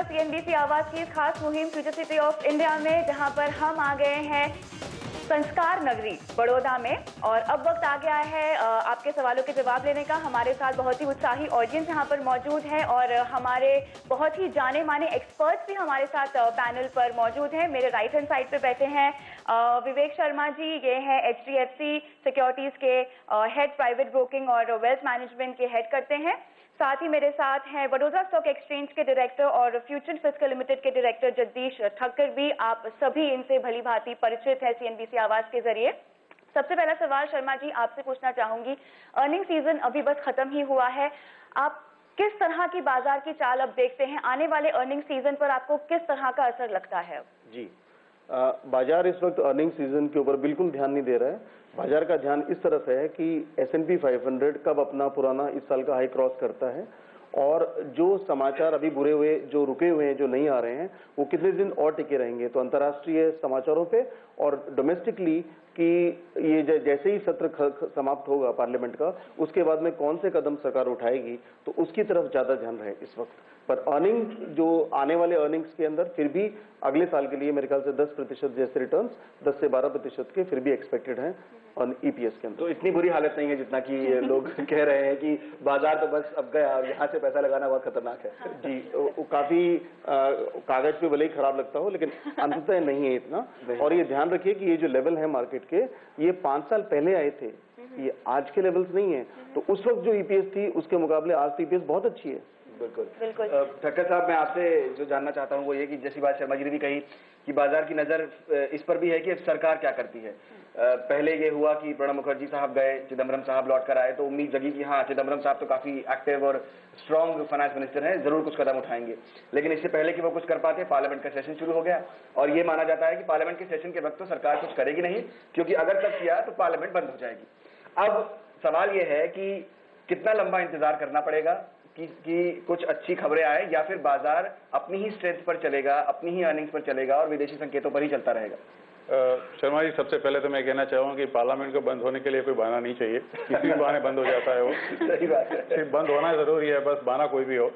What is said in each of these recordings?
CNBC आवाज की इस खास मुहिम फ्यूचर सिटी ऑफ इंडिया में, जहां पर हम आ गए हैं संस्कार नगरी बड़ौदा में। और अब वक्त आ गया है आपके सवालों के जवाब लेने का। हमारे साथ बहुत ही उत्साही ऑडियंस यहाँ पर मौजूद है और हमारे बहुत ही जाने माने एक्सपर्ट्स भी हमारे साथ पैनल पर मौजूद हैं। मेरे राइट हैंड साइड पे बैठे हैं विवेक शर्मा जी, ये हैं एचडीएफसी सिक्योरिटीज के हेड, प्राइवेट ब्रोकिंग और वेल्थ मैनेजमेंट के हेड करते हैं। साथ ही मेरे साथ हैं वडोदरा स्टॉक एक्सचेंज के डायरेक्टर और फ्यूचर फिस्कल लिमिटेड के डायरेक्टर जगदीश ठक्कर भी। आप सभी इनसे भली भांति परिचित है सीएनबीसी आवाज के जरिए। सबसे पहला सवाल शर्मा जी आपसे पूछना चाहूंगी, अर्निंग सीजन अभी बस खत्म ही हुआ है, आप किस तरह की बाजार की चाल अब देखते हैं? आने वाले अर्निंग सीजन पर आपको किस तरह का असर लगता है? जी, बाजार इस वक्त अर्निंग सीजन के ऊपर बिल्कुल ध्यान नहीं दे रहा है। बाजार का ध्यान इस तरफ है कि S&P 500 कब अपना पुराना इस साल का हाई क्रॉस करता है, और जो समाचार अभी बुरे हुए, जो रुके हुए हैं, जो नहीं आ रहे हैं, वो कितने दिन और टिके रहेंगे। तो अंतर्राष्ट्रीय समाचारों पे और डोमेस्टिकली कि ये जैसे ही सत्र समाप्त होगा पार्लियामेंट का, उसके बाद में कौन से कदम सरकार उठाएगी, तो उसकी तरफ ज्यादा ध्यान रहे इस वक्त। पर अर्निंग, जो आने वाले अर्निंग्स के अंदर फिर भी अगले साल के लिए मेरे ख्याल से 10% जैसे रिटर्न्स 10 से 12% के फिर भी एक्सपेक्टेड हैं ऑन ईपीएस के अंदर। तो इतनी बुरी हालत नहीं है जितना कि लोग कह रहे हैं कि बाजार तो बस अब गया और यहाँ से पैसा लगाना बहुत खतरनाक है। जी, वो काफी कागज पे भले ही खराब लगता हो, लेकिन अंततः नहीं है इतना। और ये ध्यान रखिए कि ये जो लेवल है मार्केट के, ये 5 साल पहले आए थे, ये आज के लेवल्स नहीं है। तो उस वक्त जो ईपीएस थी उसके मुकाबले आज तो ईपीएस बहुत अच्छी है। बिल्कुल। ठक्कर साहब, मैं आपसे जो जानना चाहता हूँ वो ये कि जैसी बात शर्मा जी ने भी कही कि बाजार की नजर इस पर भी है कि सरकार क्या करती है। पहले ये हुआ कि प्रणब मुखर्जी साहब गए, चिदम्बरम साहब लौट कर आए, तो उम्मीद जगी कि हाँ, चिदम्बरम साहब तो काफी एक्टिव और स्ट्रांग फाइनेंस मिनिस्टर हैं, जरूर कुछ कदम उठाएंगे। लेकिन इससे पहले कि वो कुछ कर पाते, पार्लियामेंट का सेशन शुरू हो गया और ये माना जाता है कि पार्लियामेंट के सेशन के वक्त तो सरकार कुछ करेगी नहीं, क्योंकि अगर तब किया तो पार्लियामेंट बंद हो जाएगी। अब सवाल ये है कि कितना लंबा इंतजार करना पड़ेगा कि कुछ अच्छी खबरें आए, या फिर बाजार अपनी ही स्ट्रेंथ पर चलेगा, अपनी ही अर्निंग्स पर चलेगा और विदेशी संकेतों पर ही चलता रहेगा? शर्मा जी, सबसे पहले तो मैं कहना चाहूँगा कि पार्लियामेंट को बंद होने के लिए कोई बहाना नहीं चाहिए, किसी भी बहाने बंद हो जाता है वो। सही बात है, सिर्फ बंद होना जरूरी है, बस बहाना कोई भी हो।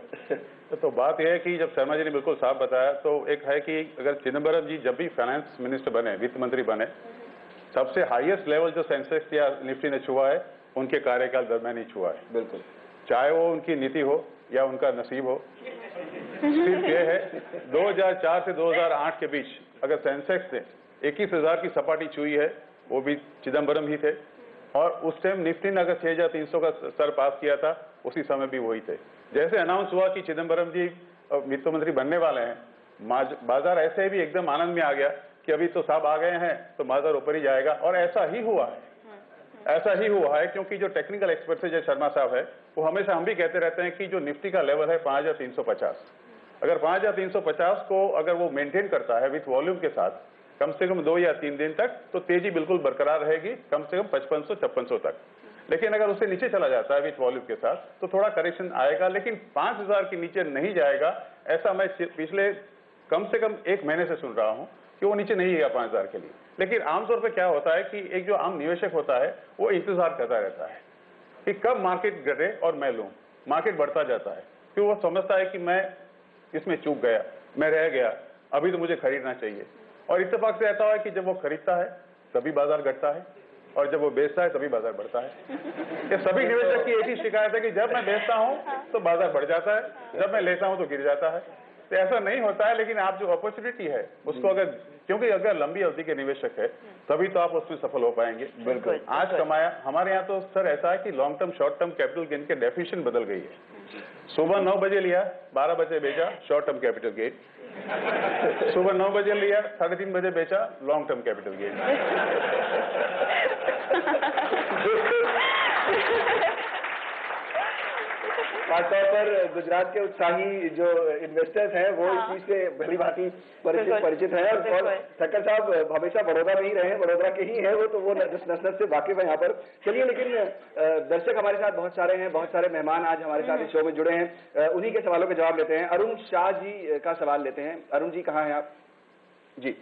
तो बात यह है कि जब शर्मा जी ने बिल्कुल साफ बताया, तो एक है कि अगर चिदम्बरम जी जब भी फाइनेंस मिनिस्टर बने, वित्त मंत्री बने, सबसे हाईएस्ट लेवल जो सेंसेक्स या निफ्टी ने छुआ है, उनके कार्यकाल दरमियान ही छुआ है। बिल्कुल, चाहे वो उनकी नीति हो या उनका नसीब हो। सिर्फ ये है 2004 से 2008 के बीच अगर सेंसेक्स ने 21,000 की सपाटी छुई है, वो भी चिदम्बरम ही थे। और उस टाइम निफ्टी ने अगर 6,300 का स्तर पास किया था, उसी समय भी वही थे। जैसे अनाउंस हुआ कि चिदम्बरम जी वित्त मंत्री बनने वाले हैं, बाजार ऐसे भी एकदम आनंद में आ गया कि अभी तो साहब आ गए हैं तो बाजार ऊपर ही जाएगा। और ऐसा ही हुआ है, ऐसा ही हुआ है, क्योंकि जो टेक्निकल एक्सपर्ट है, जो शर्मा साहब है, वो हमेशा हम भी कहते रहते हैं कि जो निफ्टी का लेवल है 5,350, अगर 5,350 को अगर वो मेंटेन करता है विथ वॉल्यूम के साथ कम से कम 2 या 3 दिन तक, तो तेजी बिल्कुल बरकरार रहेगी, कम से कम 5500-5600 तक। लेकिन अगर उससे नीचे चला जाता है विथ वॉल्यूम के साथ, तो थोड़ा करेक्शन आएगा, लेकिन 5,000 के नीचे नहीं जाएगा। ऐसा मैं पिछले कम से कम 1 महीने से सुन रहा हूं कि वो नीचे नहीं गया 5,000 के लिए। लेकिन आमतौर पर क्या होता है कि एक जो आम निवेशक होता है वो इंतजार करता रहता है कि कब मार्केट घटे और मैं लूं। मार्केट बढ़ता जाता है क्योंकि वो समझता है कि मैं इसमें चूक गया, मैं रह गया, अभी तो मुझे खरीदना चाहिए। और इत्तेफाक से ऐसा है कि जब वो खरीदता है तभी बाजार घटता है, और जब वो बेचता है तभी बाजार बढ़ता है। ये सभी निवेशक की एक ही शिकायत है कि जब मैं बेचता हूं तो बाजार बढ़ जाता है, जब मैं लेता हूं तो गिर जाता है। तो ऐसा नहीं होता है, लेकिन आप जो अपॉर्चुनिटी है उसको अगर, क्योंकि अगर लंबी अवधि के निवेशक है तभी तो आप उसमें सफल हो पाएंगे। बिल्कुल, आज कमाया, हमारे यहाँ तो सर ऐसा है कि long term short term capital gain के डेफिनेशन बदल गई है। सुबह 9 बजे लिया, 12 बजे बेचा, शॉर्ट टर्म कैपिटल गेन। सुबह 9 बजे लिया, 3:30 बजे बेचा, लॉन्ग टर्म कैपिटल गेन। खासतौर पर गुजरात के उत्साही जो इन्वेस्टर्स हैं वो इस चीज से भली भांति परिचित हैं। और ठक्कर साहब हमेशा बड़ौदा में ही रहे, बड़ौदा के ही हैं वो, तो वो नस से वाकिफ है यहाँ पर। चलिए, लेकिन दर्शक हमारे साथ बहुत सारे हैं, बहुत सारे मेहमान आज हमारे साथ इस शो में जुड़े हैं। उन्हीं के सवालों के जवाब लेते हैं। अरुण शाह जी का सवाल लेते हैं। अरुण जी, कहाँ हैं आप? जी,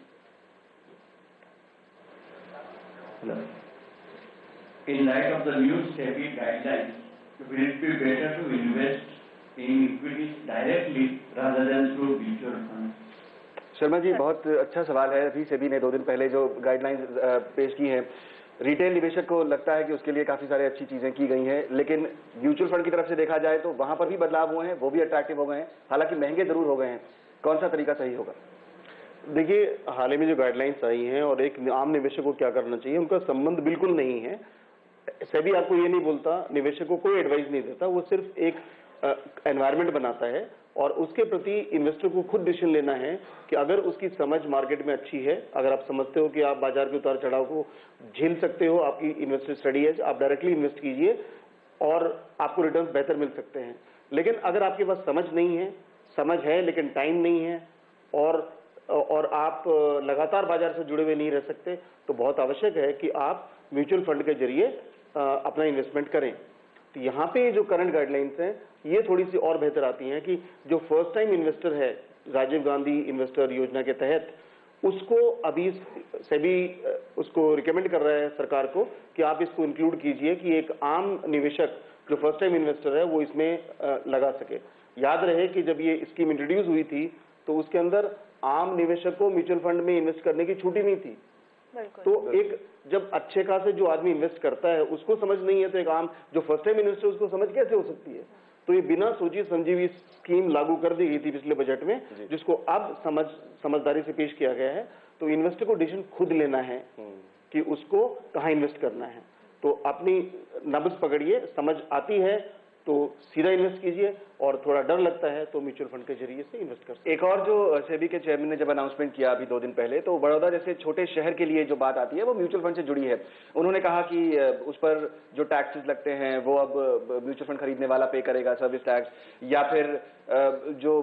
in light of the new SEBI guidelines, will it be better to invest in equities directly rather than through mutual funds? Sharma ji, बहुत अच्छा सवाल है। अभी सेबी ने 2 दिन पहले जो गाइडलाइंस पेश की हैं, रिटेल निवेशक को लगता है कि उसके लिए काफी सारी अच्छी चीजें की गई हैं, लेकिन म्यूचुअल फंड की तरफ से देखा जाए तो वहां पर भी बदलाव हुए हैं, वो भी अट्रैक्टिव हो गए हैं, हालांकि महंगे जरूर हो गए हैं। कौन सा तरीका सही होगा? देखिए, हाल ही में जो गाइडलाइंस आई हैं और एक आम निवेशक को क्या करना चाहिए, उनका संबंध बिल्कुल नहीं है। सेबी आपको ये नहीं बोलता, निवेशक को कोई एडवाइस नहीं देता, वो सिर्फ एक एनवायरनमेंट बनाता है और उसके प्रति इन्वेस्टर को खुद डिसीजन लेना है कि अगर उसकी समझ मार्केट में अच्छी है, अगर आप समझते हो कि आप बाजार के उतार चढ़ाव को झेल सकते हो, आपकी इन्वेस्टर स्टडी है, आप डायरेक्टली इन्वेस्ट कीजिए और आपको रिटर्न बेहतर मिल सकते हैं। लेकिन अगर आपके पास समझ नहीं है, समझ है लेकिन टाइम नहीं है और आप लगातार बाजार से जुड़े हुए नहीं रह सकते, तो बहुत आवश्यक है कि आप म्यूचुअल फंड के जरिए अपना इन्वेस्टमेंट करें। तो यहाँ पे जो करंट गाइडलाइंस हैं, ये थोड़ी सी और बेहतर आती हैं कि जो फर्स्ट टाइम इन्वेस्टर है राजीव गांधी इन्वेस्टर योजना के तहत, उसको अभी सेबी उसको रिकमेंड कर रहा है सरकार को कि आप इसको इंक्लूड कीजिए कि एक आम निवेशक जो फर्स्ट टाइम इन्वेस्टर है वो इसमें लगा सके। याद रहे कि जब ये स्कीम इंट्रोड्यूस हुई थी तो उसके अंदर आम निवेशक को म्यूचुअल फंड में इन्वेस्ट करने की छूट ही नहीं थी। तो एक जब अच्छे खासे जो आदमी इन्वेस्ट करता है उसको समझ नहीं है, तो एक आम जो फर्स्ट टाइम इन्वेस्टर उसको समझ कैसे हो सकती है? तो ये बिना सोची समझी हुई स्कीम लागू कर दी गई थी पिछले बजट में, जिसको अब समझदारी से पेश किया गया है। तो इन्वेस्टर को डिसीजन खुद लेना है कि उसको कहाँ इन्वेस्ट करना है। तो अपनी नब्ज पकड़िए, समझ आती है तो सीधा इन्वेस्ट कीजिए और थोड़ा डर लगता है तो म्यूचुअल फंड के जरिए से इन्वेस्ट कर सकते हैं। एक और जो सेबी के चेयरमैन ने जब अनाउंसमेंट किया अभी 2 दिन पहले, तो बड़ौदा जैसे छोटे शहर के लिए जो बात आती है वो म्यूचुअल फंड से जुड़ी है। उन्होंने कहा कि उस पर जो टैक्सेस लगते हैं वो अब म्यूचुअल फंड खरीदने वाला पे करेगा, सर्विस टैक्स, या फिर जो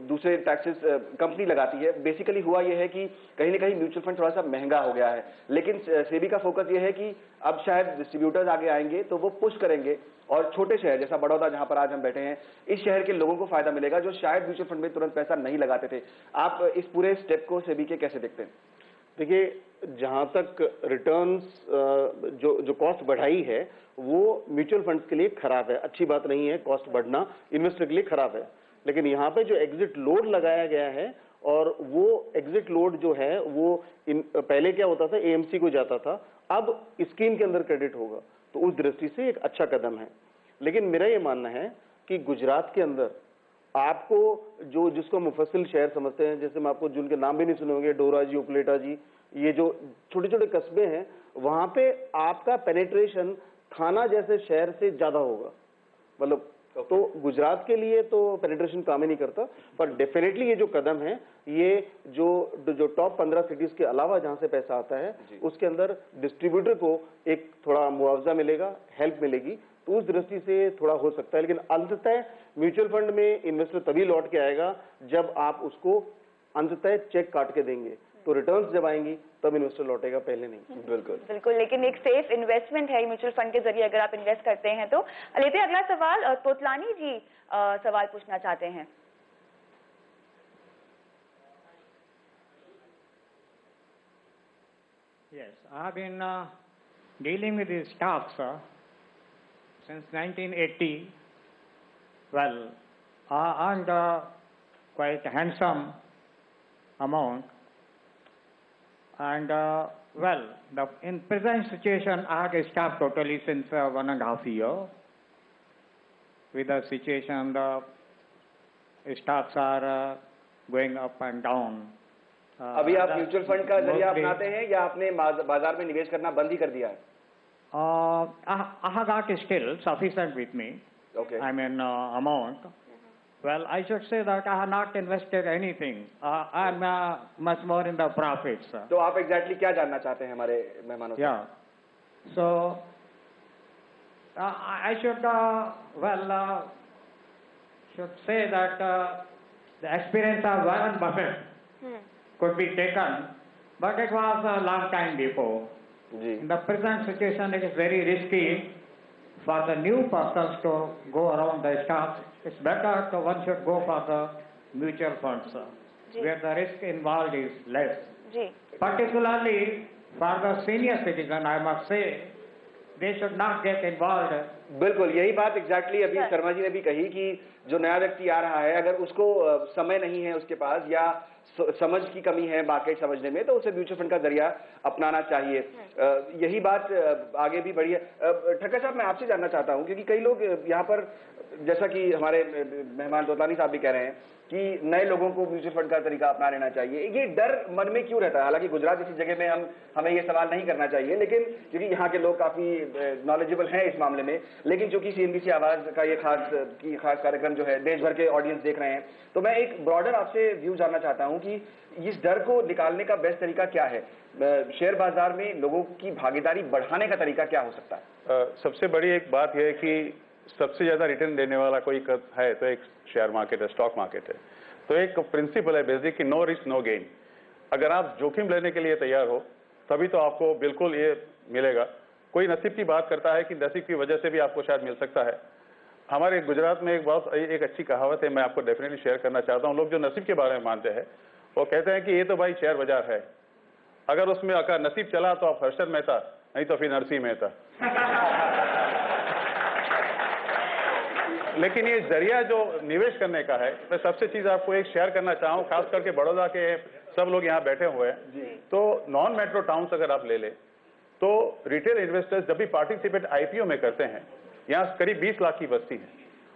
दूसरे टैक्सेस कंपनी लगाती है। बेसिकली हुआ यह है कि कहीं ना कहीं म्यूचुअल फंड थोड़ा सा महंगा हो गया है, लेकिन सेबी का फोकस यह है कि अब शायद डिस्ट्रीब्यूटर्स आगे आएंगे तो वो पुश करेंगे और छोटे शहर जैसा बड़ौदा जहां पर आज हम बैठे हैं, इस शहर के लोगों को फायदा मिलेगा जो शायद म्यूचुअल फंड में तुरंत पैसा नहीं लगाते थे। आप इस पूरे स्टेप को सेबी के कैसे देखते हैं? देखिए, जहां तक रिटर्न्स जो कॉस्ट बढ़ाई है वो म्यूचुअल फंड्स के लिए खराब है, अच्छी बात नहीं है। कॉस्ट बढ़ना इन्वेस्टर के लिए खराब है, लेकिन यहाँ पे जो एग्जिट लोड लगाया गया है और वो एग्जिट लोड जो है वो पहले क्या होता था, एएमसी को जाता था, अब स्कीम के अंदर क्रेडिट होगा, तो उस दृष्टि से एक अच्छा कदम है। लेकिन मेरा ये मानना है कि गुजरात के अंदर आपको जिसको मुफस्सिल शहर समझते हैं, जैसे मैं आपको जिनके नाम भी नहीं सुने होंगे, डोरा जी, उपलेटा जी, ये जो छोटे छोटे कस्बे हैं, वहां पे आपका पेनिट्रेशन थाना जैसे शहर से ज्यादा होगा। मतलब तो गुजरात के लिए तो पेनिट्रेशन काम ही नहीं करता, पर डेफिनेटली ये जो कदम है, ये जो टॉप 15 सिटीज के अलावा जहां से पैसा आता है उसके अंदर डिस्ट्रीब्यूटर को एक थोड़ा मुआवजा मिलेगा, हेल्प मिलेगी, तो उस दृष्टि से थोड़ा हो सकता है। लेकिन अंततः म्यूचुअल फंड में इन्वेस्टर तभी लौट के आएगा जब आप उसको अंततः चेक काट के देंगे, तो रिटर्न्स जब आएंगी तब इन्वेस्टर लौटेगा, पहले नहीं। बिल्कुल, लेकिन एक सेफ इन्वेस्टमेंट है म्यूचुअल फंड के जरिए अगर आप इन्वेस्ट करते हैं तो। लेते हैं अगला सवाल, तोतलानी जी सवाल पूछना चाहते हैं। Yes, I have been dealing with these stocks since 1980. Well, I earned quite a handsome amount, and in present situation, I had stopped totally since 1.5 years. With the situation, the stocks are going up and down. अभी आप mutual fund का जरिया अपनाते हैं या आपने बाजार में निवेश करना बंद ही कर दिया है? I have got still sufficient with me. Okay. I mean amount. Well, I should say that I have not invested anything. I am much more in the profits. तो आप exactly क्या जानना चाहते हैं हमारे मेहमानों से? Yeah. So I should should say that the experience of Warren Buffett could be taken, but it was a long time before. In the present situation, it is very risky for the new persons to go around the stocks. It's better to one should go for the mutual funds, where the risk involved is less. Particularly for the senior citizen, I must say, they should not get involved बिल्कुल यही बात exactly अभी शर्मा जी ने भी कही कि जो नया व्यक्ति आ रहा है, अगर उसको समय नहीं है उसके पास या समझ की कमी है मार्केट समझने में, तो उसे म्यूचुअल फंड का जरिया अपनाना चाहिए। यही बात आगे भी बढ़ी है। ठक्कर साहब, मैं आपसे जानना चाहता हूं, क्योंकि कई लोग यहाँ पर, जैसा कि हमारे मेहमान तोतलानी साहब भी कह रहे हैं कि नए लोगों को म्यूचुअल फंड का तरीका अपना लेना चाहिए, ये डर मन में क्यों रहता है? हालांकि गुजरात जैसी जगह में हमें ये सवाल नहीं करना चाहिए, लेकिन क्योंकि यहाँ के लोग काफी नॉलेजेबल हैं इस मामले में, लेकिन चूंकि CNBC आवाज का ये खास कार्यक्रम जो है देश भर के ऑडियंस देख रहे हैं, तो मैं एक ब्रॉडर आपसे व्यू जानना चाहता हूं कि इस डर को निकालने का बेस्ट तरीका क्या है? शेयर बाजार में लोगों की भागीदारी बढ़ाने का तरीका क्या हो सकता है? सबसे बड़ी एक बात यह है कि सबसे ज्यादा रिटर्न देने वाला कोई है तो एक शेयर मार्केट है, स्टॉक मार्केट है। तो एक प्रिंसिपल है बेसिक कि नो रिस्क नो गेन। अगर आप जोखिम लेने के लिए तैयार हो तभी तो आपको बिल्कुल ये मिलेगा। कोई नसीब की बात करता है कि नसीब की वजह से भी आपको शायद मिल सकता है। हमारे गुजरात में एक अच्छी कहावत है, मैं आपको डेफिनेटली शेयर करना चाहता हूँ। लोग जो नसीब के बारे में मानते हैं वो कहते हैं कि ये तो भाई शेयर बाजार है, अगर उसमें अगर नसीब चला तो आप हर्षद मेहता, नहीं तो फिर नरसिंह मेहता। लेकिन ये जरिया जो निवेश करने का है, मैं सबसे चीज आपको एक शेयर करना चाहूँ, खास करके बड़ौदा के सब लोग यहाँ बैठे हुए हैं। तो नॉन मेट्रो टाउन्स अगर आप ले ले तो रिटेल इन्वेस्टर्स जब भी पार्टिसिपेट IPO में करते हैं, यहाँ करीब 20 लाख की बस्ती है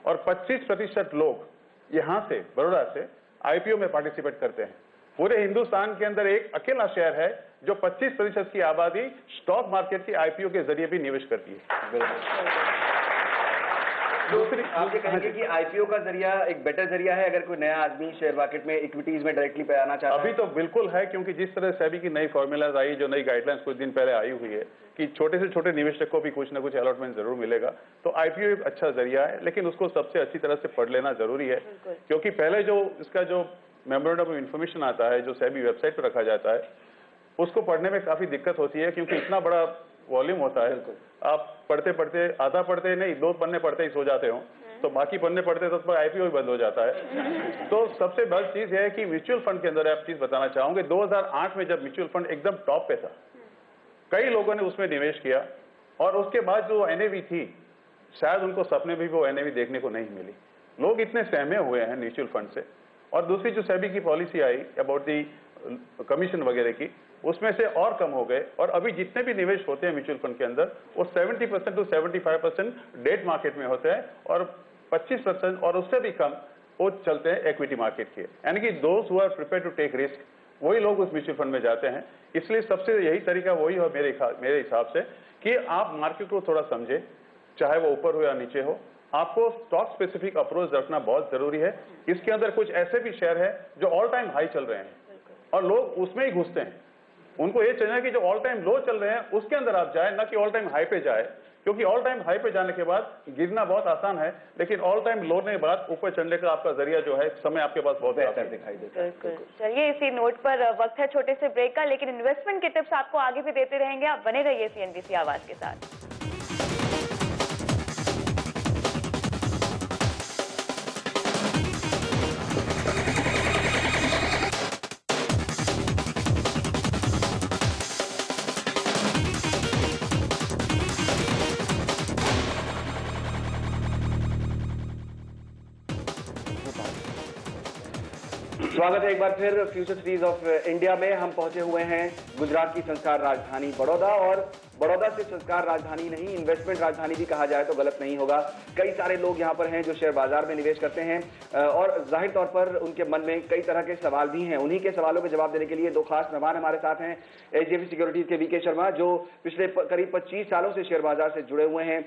और 25% लोग यहाँ से बड़ौदा से IPO में पार्टिसिपेट करते हैं। पूरे हिंदुस्तान के अंदर एक अकेला शहर है जो 25% की आबादी स्टॉक मार्केट की IPO के जरिए भी निवेश करती है। दूसरी आप ये कहेंगे कि IPO का जरिया एक बेटर जरिया है अगर कोई नया आदमी शेयर मार्केट में इक्विटीज में डायरेक्टली पे आना चाहता है? अभी तो बिल्कुल है, क्योंकि जिस तरह सेबी की नई फॉर्मूलाज आई, जो नई गाइडलाइंस कुछ दिन पहले आई हुई है कि छोटे से छोटे निवेशक को भी कुछ ना कुछ अलॉटमेंट जरूर मिलेगा, तो IPO एक अच्छा जरिया है, लेकिन उसको सबसे अच्छी तरह से पढ़ लेना जरूरी है। क्योंकि पहले जो इसका जो मेमोरेंडम ऑफ इन्फॉर्मेशन आता है जो सेबी वेबसाइट पर रखा जाता है, उसको पढ़ने में काफी दिक्कत होती है, क्योंकि इतना बड़ा वॉल्यूम होता है। आप पढ़ते पढ़ते, आधा पढ़ते नहीं, 2 पन्ने पढ़ते ही सो जाते हो, तो बाकी पन्ने पढ़ते तो IPO ही बंद हो जाता है। तो सबसे बड़ी चीज है कि म्यूचुअल फंड के अंदर आप चीज बताना चाहूंगे, 2008 में जब म्यूचुअल फंड एकदम टॉप पे था, कई लोगों ने उसमें निवेश किया और उसके बाद जो NAV थी, शायद उनको सपने भी वो NAV देखने को नहीं मिली। लोग इतने सहमे हुए हैं म्यूचुअल फंड से। और दूसरी जो सेबी की policy I about the commission वगैरह की, उसमें से और कम हो गए और अभी जितने भी निवेश होते हैं म्यूचुअल फंड के अंदर वो 70% to 75% डेट मार्केट में होते हैं और 25% और उससे भी कम वो चलते हैं इक्विटी मार्केट के। यानी कि दोस्त who are prepare to take risk, वही लोग उस म्यूचुअल फंड में जाते हैं। इसलिए सबसे यही तरीका वही हो मेरे हिसाब से कि आप मार्केट को थोड़ा समझे, चाहे वो ऊपर हो या नीचे हो। आपको स्टॉक स्पेसिफिक अप्रोच रखना बहुत जरूरी है। इसके अंदर कुछ ऐसे भी शेयर है जो ऑल टाइम हाई चल रहे हैं और लोग उसमें ही घुसते हैं। उनको ये चाहिए कि जो ऑल टाइम लो चल रहे हैं उसके अंदर आप जाए, ना कि ऑल टाइम हाई पे जाए, क्योंकि ऑल टाइम हाई पे जाने के बाद गिरना बहुत आसान है, लेकिन ऑल टाइम लो ने बाद ऊपर चढ़ने का आपका जरिया जो है समय आपके पास बहुत बेहतर दिखाई देता है। चलिए, इसी नोट पर वक्त है छोटे से ब्रेक का, लेकिन इन्वेस्टमेंट के टिप्स आपको आगे भी देते रहेंगे। आप बने रहिए CNBC आवाज के साथ। स्वागत है एक बार फिर फ्यूचर सीरीज ऑफ इंडिया में। हम पहुंचे हुए हैं गुजरात की संस्कार राजधानी बड़ौदा, और बड़ौदा से संस्कार राजधानी नहीं, इन्वेस्टमेंट राजधानी भी कहा जाए तो गलत नहीं होगा। कई सारे लोग यहाँ पर हैं जो शेयर बाजार में निवेश करते हैं और जाहिर तौर पर उनके मन में कई तरह के सवाल भी हैं। उन्हीं के सवालों के जवाब देने के लिए 2 खास मेहमान हमारे साथ हैं। HDFC सिक्योरिटीज के VK शर्मा, जो पिछले करीब 25 सालों से शेयर बाजार से जुड़े हुए हैं।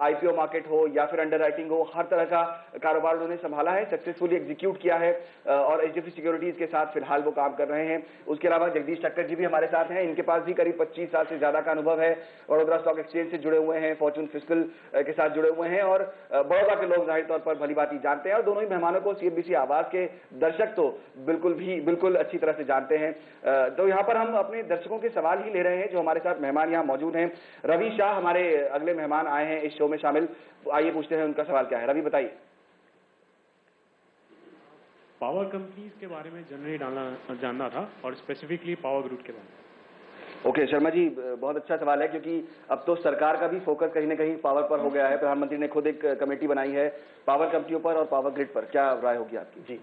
IPO मार्केट हो या फिर अंडर राइटिंग हो, हर तरह का कारोबार उन्होंने संभाला है, सक्सेसफुली एग्जीक्यूट किया है और HDFC सिक्योरिटीज के साथ फिलहाल वो काम कर रहे हैं। उसके अलावा जगदीश ठक्कर जी भी हमारे साथ हैं। इनके पास भी करीब 25 साल से ज्यादा का अनुभव है। बड़ौदा स्टॉक एक्सचेंज से जुड़े हुए हैं, फॉर्चून फिस्कल के साथ जुड़े हुए हैं और बड़ौदा के लोग जाहिर तौर पर भली भांति जानते हैं। और दोनों ही मेहमानों को CNBC आवाज के दर्शक तो बिल्कुल अच्छी तरह से जानते हैं। तो यहाँ पर हम अपने दर्शकों के सवाल ही ले रहे हैं। जो हमारे साथ मेहमान यहाँ मौजूद हैं, रवि शाह हमारे अगले मेहमान आए हैं इस शो में शामिल। आइए पूछते हैं उनका सवाल क्या है। रवि बताइए। पावर कंपनीज के बारे में जनरली जानना था और स्पेसिफिकली पावर ग्रिड के बारे में। ओके शर्मा जी, बहुत अच्छा सवाल है, क्योंकि अब तो सरकार का भी फोकस कहीं ना कहीं पावर पर हो गया है। प्रधानमंत्री ने खुद एक कमेटी बनाई है पावर कंपनियों पर और पावर ग्रिड पर। क्या राय होगी आपकी? जी,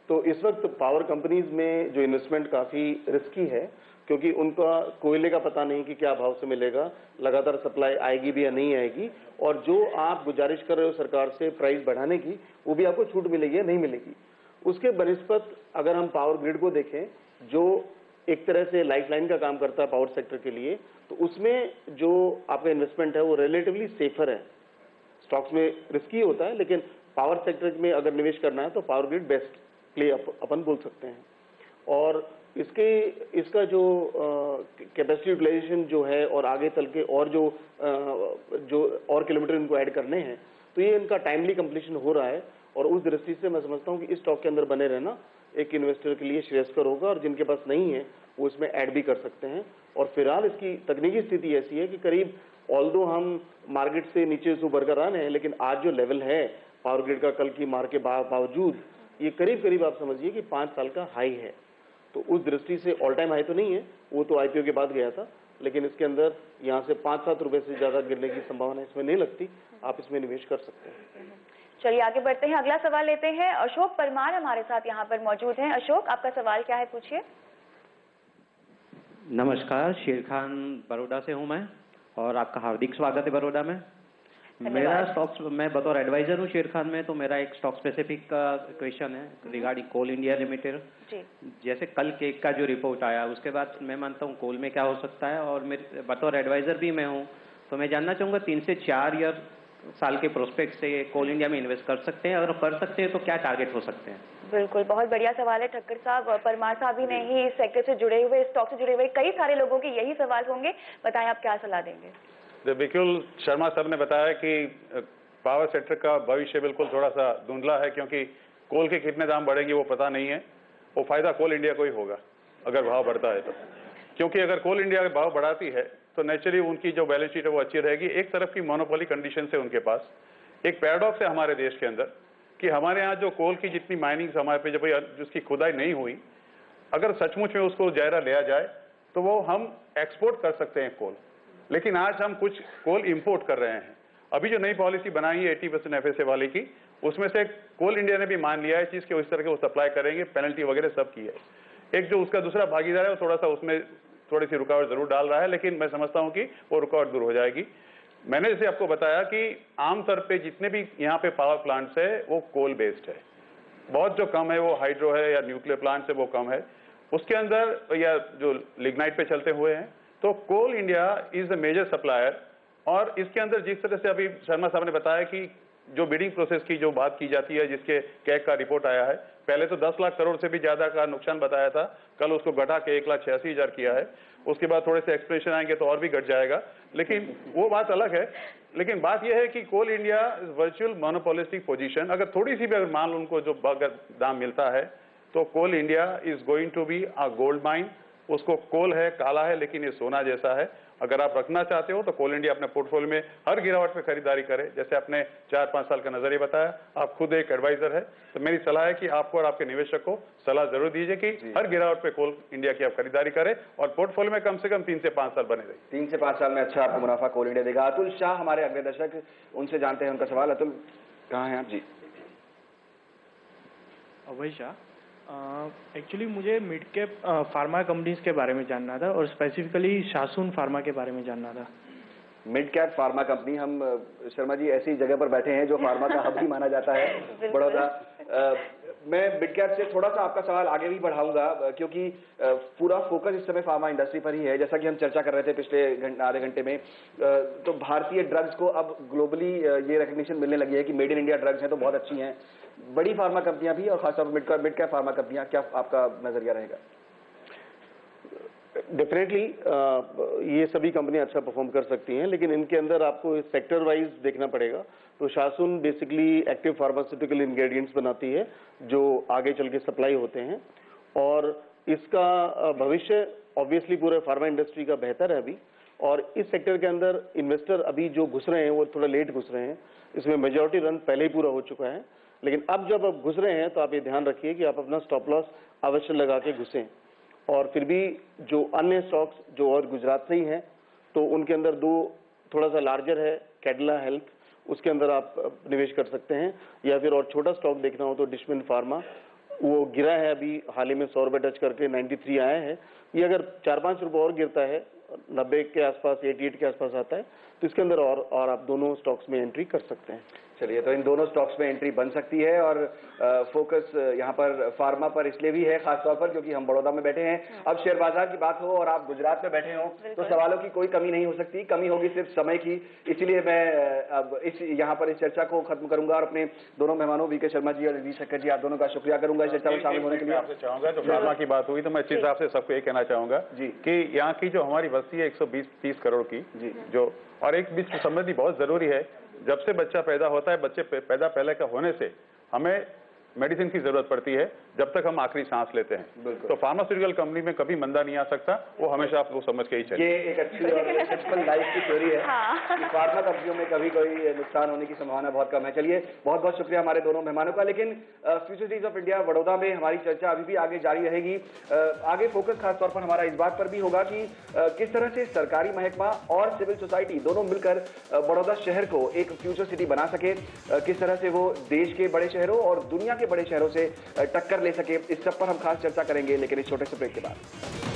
तो इस वक्त पावर कंपनीज में जो इन्वेस्टमेंट काफी रिस्की है, क्योंकि उनका कोयले का पता नहीं कि क्या भाव से मिलेगा, लगातार सप्लाई आएगी भी या नहीं आएगी, और जो आप गुजारिश कर रहे हो सरकार से प्राइस बढ़ाने की, वो भी आपको छूट मिलेगी या नहीं मिलेगी। उसके बनिस्बत अगर हम पावर ग्रिड को देखें, जो एक तरह से लाइफलाइन का काम करता है पावर सेक्टर के लिए, तो उसमें जो आपका इन्वेस्टमेंट है वो रिलेटिवली सेफर है। स्टॉक्स में रिस्की होता है, लेकिन पावर सेक्टर में अगर निवेश करना है तो पावर ग्रिड बेस्ट प्ले अपन बोल सकते हैं। और इसका जो कैपेसिटी यूटिलाइजेशन जो है और आगे चल के और जो और किलोमीटर इनको ऐड करने हैं, तो ये इनका टाइमली कंप्लीशन हो रहा है। और उस दृष्टि से मैं समझता हूँ कि इस स्टॉक के अंदर बने रहना एक इन्वेस्टर के लिए श्रेयस्कर होगा, और जिनके पास नहीं है वो इसमें ऐड भी कर सकते हैं। और फिलहाल इसकी तकनीकी स्थिति ऐसी है कि करीब ऑल्दो हम मार्केट से नीचे से ऊपर कर रहे हैं, लेकिन आज जो लेवल है पावर ग्रिड का कल की मार के बावजूद ये करीब आप समझिए कि 5 साल का हाई है। तो उस दृष्टि से ऑल टाइम हाई तो नहीं है, वो तो आईपीओ के बाद गया था, लेकिन इसके अंदर यहाँ से 5-7 रुपए से ज्यादा गिरने की संभावना इसमें नहीं लगती। आप इसमें निवेश कर सकते हैं। चलिए आगे बढ़ते हैं, अगला सवाल लेते हैं। अशोक परमार हमारे साथ यहाँ पर मौजूद हैं। अशोक, आपका सवाल क्या है, पूछिए। नमस्कार, शेर खान बड़ौदा से हूँ मैं, और आपका हार्दिक स्वागत है बड़ौदा में। मेरा स्टॉक्स, मैं बतौर एडवाइजर हूँ शेर खान में, तो मेरा एक स्टॉक स्पेसिफिक क्वेश्चन है रिगार्डिंग कोल इंडिया लिमिटेड। जैसे कल केक का जो रिपोर्ट आया, उसके बाद मैं मानता हूँ कोल में क्या हो सकता है, और मेरे बतौर एडवाइजर भी मैं हूँ, तो मैं जानना चाहूँगा 3 से 4 साल के प्रोस्पेक्ट से कोल इंडिया में इन्वेस्ट कर सकते हैं? अगर कर सकते हैं तो क्या टारगेट हो सकते हैं? बिल्कुल, बहुत बढ़िया सवाल है ठक्कर साहब। परमार साहब ही नहीं, इस सेक्टर से जुड़े हुए, स्टॉक से जुड़े हुए कई सारे लोगों के यही सवाल होंगे। बताएं आप क्या सलाह देंगे? बिल्कुल, शर्मा साहब ने बताया कि पावर सेक्टर का भविष्य बिल्कुल थोड़ा सा धुंधला है, क्योंकि कोल के कितने दाम बढ़ेंगे वो पता नहीं है। वो फायदा कोल इंडिया को ही होगा अगर भाव बढ़ता है तो, क्योंकि अगर कोल इंडिया भाव बढ़ाती है तो नेचुरली उनकी जो बैलेंस शीट है वो अच्छी रहेगी। एक तरफ की मोनोपोली कंडीशन है उनके पास। एक पैराडॉक्स है हमारे देश के अंदर कि हमारे यहाँ जो कोल की जितनी माइनिंग हमारे पे जब जिसकी खुदाई नहीं हुई, अगर सचमुच में उसको जायरा लिया जाए तो वो हम एक्सपोर्ट कर सकते हैं कोल, लेकिन आज हम कुछ कोल इंपोर्ट कर रहे हैं। अभी जो नई पॉलिसी बनाई है 80% एफएसए वाली की, उसमें से कोल इंडिया ने भी मान लिया है चीज के उस तरह के वो सप्लाई करेंगे, पेनल्टी वगैरह सब की है। एक जो उसका दूसरा भागीदार है वो थोड़ा सा उसमें थोड़ी सी रुकावट जरूर डाल रहा है, लेकिन मैं समझता हूं कि वो रुकावट दूर हो जाएगी। मैंने जैसे आपको बताया कि आमतौर पे जितने भी यहाँ पे पावर प्लांट्स है वो कोल बेस्ड है, बहुत जो कम है वो हाइड्रो है या न्यूक्लियर प्लांट्स है वो कम है, उसके अंदर या जो लिग्नाइट पे चलते हुए हैं। तो coal India is the major supplier, और इसके अंदर जिस तरह से अभी शर्मा साहब ने बताया कि जो बिडिंग प्रोसेस की जो बात की जाती है, जिसके कैग का रिपोर्ट आया है, पहले तो 10 लाख करोड़ से भी ज्यादा का नुकसान बताया था, कल उसको घटा के 1,86,000 किया है। उसके बाद थोड़े से एक्सप्रेशन आएंगे तो और भी घट जाएगा, लेकिन वो बात अलग है। लेकिन बात यह है कि coal India is virtual monopolistic position. अगर थोड़ी सी भी अगर मान लो उनको जो दाम मिलता है तो coal India is going to be a gold mine. उसको कोल है, काला है, लेकिन ये सोना जैसा है। अगर आप रखना चाहते हो तो कोल इंडिया अपने पोर्टफोलियो में हर गिरावट पे खरीदारी करे। जैसे आपने 4-5 साल का नजरिया बताया, आप खुद एक एडवाइजर है, तो मेरी सलाह है कि आपको और आपके निवेशक को सलाह जरूर दीजिए कि हर गिरावट पे कोल इंडिया की आप खरीदारी करें और पोर्टफोलियो में कम से कम 3 से 5 साल बने रहे। 3 से 5 साल में अच्छा आपको मुनाफा कोल इंडिया देगा। अतुल शाह हमारे अगले दर्शक, उनसे जानते हैं उनका सवाल। अतुल, कहाँ हैं आप? जी अभय शाह, एक्चुअली मुझे मिड कैप फार्मा कंपनीज के बारे में जानना था, और स्पेसिफिकली शासून फार्मा के बारे में जानना था। मिड कैप फार्मा कंपनी, हम शर्मा जी ऐसी जगह पर बैठे हैं जो फार्मा का हब भी माना जाता है बड़ौदा। मैं मिड कैप से थोड़ा सा आपका सवाल आगे भी बढ़ाऊंगा, क्योंकि पूरा फोकस इस समय फार्मा इंडस्ट्री पर ही है। जैसा कि हम चर्चा कर रहे थे पिछले आधे घंटे में, तो भारतीय ड्रग्स को अब ग्लोबली ये रिकग्निशन मिलने लगी है कि मेड इन इंडिया ड्रग्स हैं तो बहुत अच्छी हैं। बड़ी फार्मा कंपनियां भी और खासतौर पर मिड कैप फार्मा कंपनियां, क्या आपका नजरिया रहेगा? डेफिनेटली ये सभी कंपनियां अच्छा परफॉर्म कर सकती हैं, लेकिन इनके अंदर आपको सेक्टर वाइज देखना पड़ेगा। तो Shasun basically active pharmaceutical ingredients बनाती है जो आगे चल के सप्लाई होते हैं, और इसका भविष्य ऑब्वियसली पूरे फार्मा इंडस्ट्री का बेहतर है अभी। और इस सेक्टर के अंदर इन्वेस्टर अभी जो घुस रहे हैं वो थोड़ा लेट घुस रहे हैं, इसमें मेजॉरिटी रन पहले ही पूरा हो चुका है। लेकिन अब जब आप घुस रहे हैं तो आप ये ध्यान रखिए कि आप अपना स्टॉप लॉस अवश्य लगा के घुसें। और फिर भी जो अन्य स्टॉक्स जो और गुजरात से ही हैं, तो उनके अंदर दो थोड़ा सा लार्जर है, कैडिला हेल्थ, उसके अंदर आप निवेश कर सकते हैं। या फिर और छोटा स्टॉक देखना हो तो डिशमिन फार्मा, वो गिरा है अभी हाल ही में 100 रुपये टच करके 93 आया है। ये अगर 4-5 रुपये और गिरता है, 90 के आसपास, 88 के आसपास आता है, तो इसके अंदर और आप दोनों स्टॉक्स में एंट्री कर सकते हैं। चलिए, तो इन दोनों स्टॉक्स में एंट्री बन सकती है और फोकस यहाँ पर फार्मा पर इसलिए भी है खासतौर पर क्योंकि हम बड़ौदा में बैठे हैं। अब शेयर बाजार की बात हो और आप गुजरात में बैठे हो तो सवालों की कोई कमी नहीं हो सकती, कमी होगी सिर्फ समय की। इसीलिए मैं अब यहाँ पर इस चर्चा को खत्म करूंगा और अपने दोनों मेहमानों वीके शर्मा जी और जगदीश शक्कर जी, आप दोनों का शुक्रिया करूंगा इस चर्चा में शामिल होने के लिए। आपसे चाहूंगा जो फार्मा की बात हुई तो मैं इस हिसाब से सबको ये कहना चाहूंगा जी कि यहाँ की जो हमारी बस्ती है 120-30 करोड़ की, जो और एक बीच समृद्धि बहुत जरूरी है। जब से बच्चा पैदा होता है, बच्चे पैदा पहले का होने से हमें मेडिसिन की जरूरत पड़ती है जब तक हम आखिरी सांस लेते हैं। तो फार्मास्यूटिकल कंपनी में कभी मंदा नहीं आ सकता, वो हमेशा आप वो समझ के ही चलिए। ये एक अच्छी और सिंपल लाइफ की थ्योरी है कि फार्मा कंपनियों में कभी कोई नुकसान होने की संभावना बहुत कम है। चलिए, बहुत बहुत शुक्रिया हमारे दोनों मेहमानों का। लेकिन फ्यूचरिटीज ऑफ इंडिया बड़ौदा में हमारी चर्चा अभी भी आगे जारी रहेगी। आगे फोकस खासतौर पर हमारा इस बात पर भी होगा कि किस तरह से सरकारी महकमा और सिविल सोसाइटी दोनों मिलकर बड़ौदा शहर को एक फ्यूचर सिटी बना सके, किस तरह से वो देश के बड़े शहरों और दुनिया के बड़े शहरों से टक्कर ले सके। इस सब पर हम खास चर्चा करेंगे, लेकिन इस छोटे से ब्रेक के बाद।